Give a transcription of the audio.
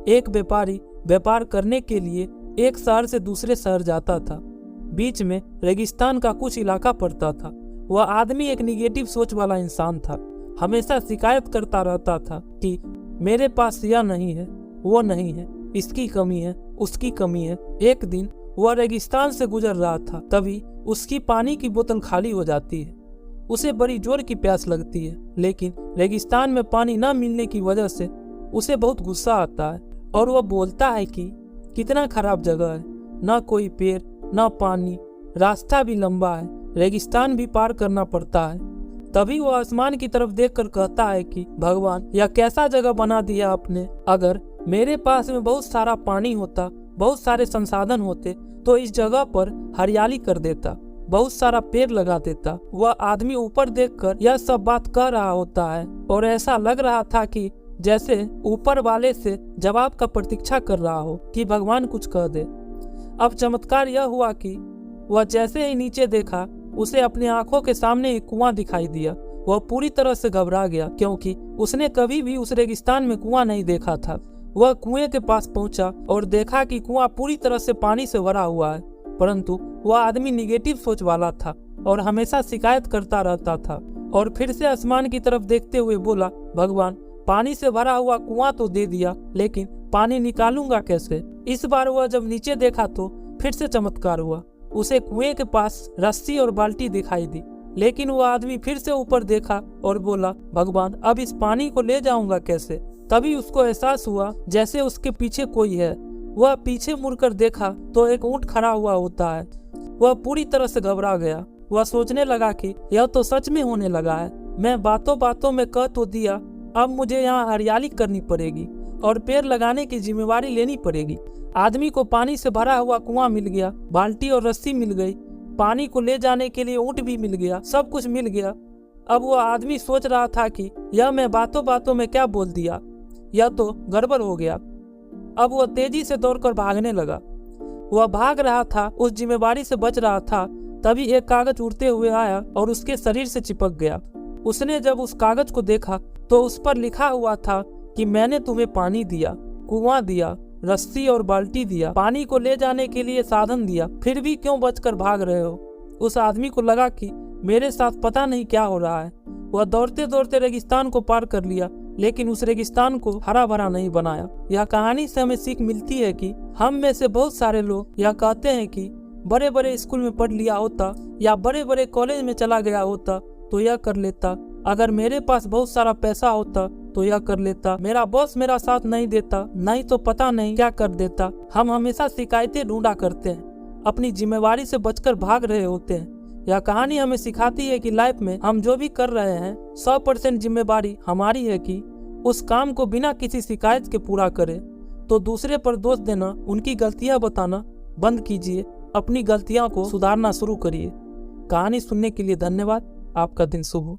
एक व्यापारी व्यापार करने के लिए एक शहर से दूसरे शहर जाता था। बीच में रेगिस्तान का कुछ इलाका पड़ता था। वह आदमी एक निगेटिव सोच वाला इंसान था। हमेशा शिकायत करता रहता था कि मेरे पास यह नहीं है, वो नहीं है, इसकी कमी है, उसकी कमी है। एक दिन वह रेगिस्तान से गुजर रहा था, तभी उसकी पानी की बोतल खाली हो जाती है। उसे बड़ी जोर की प्यास लगती है, लेकिन रेगिस्तान में पानी न मिलने की वजह से उसे बहुत गुस्सा आता है और वह बोलता है कि कितना खराब जगह है, न कोई पेड़ न पानी, रास्ता भी लंबा है, रेगिस्तान भी पार करना पड़ता है। तभी वह आसमान की तरफ देखकर कहता है कि भगवान, यह कैसा जगह बना दिया आपने। अगर मेरे पास में बहुत सारा पानी होता, बहुत सारे संसाधन होते, तो इस जगह पर हरियाली कर देता, बहुत सारा पेड़ लगा देता। वह आदमी ऊपर देखकर यह सब बात कह रहा होता है और ऐसा लग रहा था कि जैसे ऊपर वाले से जवाब का प्रतीक्षा कर रहा हो कि भगवान कुछ कह दे। अब चमत्कार यह हुआ कि वह जैसे ही नीचे देखा, उसे अपनी आंखों के सामने एक कुआं दिखाई दिया। वह पूरी तरह से घबरा गया, क्योंकि उसने कभी भी उस रेगिस्तान में कुआं नहीं देखा था। वह कुएं के पास पहुंचा और देखा कि कुआं पूरी तरह से पानी से भरा हुआ है, परंतु वह आदमी निगेटिव सोच वाला था और हमेशा शिकायत करता रहता था। और फिर से आसमान की तरफ देखते हुए बोला, भगवान, पानी से भरा हुआ कुआं तो दे दिया, लेकिन पानी निकालूंगा कैसे। इस बार वह जब नीचे देखा तो फिर से चमत्कार हुआ। उसे कुएं के पास रस्सी और बाल्टी दिखाई दी, लेकिन वह आदमी फिर से ऊपर देखा और बोला, भगवान, अब इस पानी को ले जाऊंगा कैसे। तभी उसको एहसास हुआ जैसे उसके पीछे कोई है। वह पीछे मुड़कर देखा तो एक ऊंट खड़ा हुआ होता है। वह पूरी तरह से घबरा गया। वह सोचने लगा कि यह तो सच में होने लगा है। मैं बातों बातों में कह तो दिया, अब मुझे यहाँ हरियाली करनी पड़ेगी और पेड़ लगाने की जिम्मेवारी लेनी पड़ेगी। आदमी को पानी से भरा हुआ कुआं मिल गया, बाल्टी और रस्सी मिल गई, पानी को ले जाने के लिए ऊंट भी मिल गया, सब कुछ मिल गया। अब वह आदमी सोच रहा था कि यह मैं बातों बातों में क्या बोल दिया, यह तो गड़बड़ हो गया। अब वह तेजी से दौड़कर भागने लगा। वह भाग रहा था, उस जिम्मेवारी से बच रहा था। तभी एक कागज उड़ते हुए आया और उसके शरीर से चिपक गया। उसने जब उस कागज को देखा तो उस पर लिखा हुआ था कि मैंने तुम्हें पानी दिया, कुआं दिया, रस्सी और बाल्टी दिया, पानी को ले जाने के लिए साधन दिया, फिर भी क्यों बचकर भाग रहे हो। उस आदमी को लगा कि मेरे साथ पता नहीं क्या हो रहा है। वह दौड़ते दौड़ते रेगिस्तान को पार कर लिया, लेकिन उस रेगिस्तान को हरा भरा नहीं बनाया। यह कहानी से हमें सीख मिलती है कि हम में से बहुत सारे लोग यह कहते हैं कि बड़े बड़े स्कूल में पढ़ लिया होता या बड़े बड़े कॉलेज में चला गया होता तो यह कर लेता, अगर मेरे पास बहुत सारा पैसा होता तो यह कर लेता, मेरा बॉस मेरा साथ नहीं देता, नहीं तो पता नहीं क्या कर देता। हम हमेशा शिकायतें ढूंढा करते हैं, अपनी जिम्मेवारी से बचकर भाग रहे होते हैं। यह कहानी हमें सिखाती है कि लाइफ में हम जो भी कर रहे हैं 100% जिम्मेवारी हमारी है कि उस काम को बिना किसी शिकायत के पूरा करें। तो दूसरे पर दोष देना, उनकी गलतियां बताना बंद कीजिए, अपनी गलतियों को सुधारना शुरू करिए। कहानी सुनने के लिए धन्यवाद। आपका दिन शुभ हो।